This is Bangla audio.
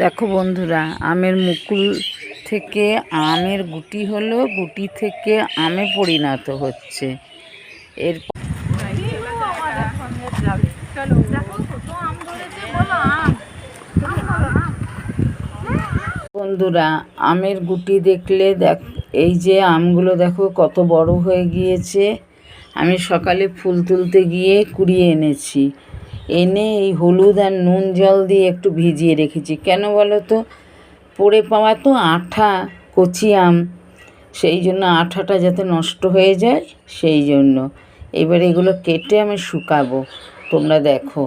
দেখো বন্ধুরা, আমের মুকুল থেকে আমের গুটি হলো, গুটি থেকে আমে পরিণত হচ্ছে। এর বন্ধুরা, আমের গুটি দেখলে এই যে আমগুলো দেখো কত বড় হয়ে গিয়েছে। আমি সকালে ফুল তুলতে গিয়ে কুড়িয়ে এনেছি, এনে এই হলুদ আর নুন জল দিয়ে একটু ভিজিয়ে রেখেছি। কেন বলো তো? পড়ে পাওয়া তো আঠা, কচি আম, সেই জন্য আঠাটা যাতে নষ্ট হয়ে যায় সেই জন্য। এবার এগুলো কেটে আমি শুকাবো, তোমরা দেখো।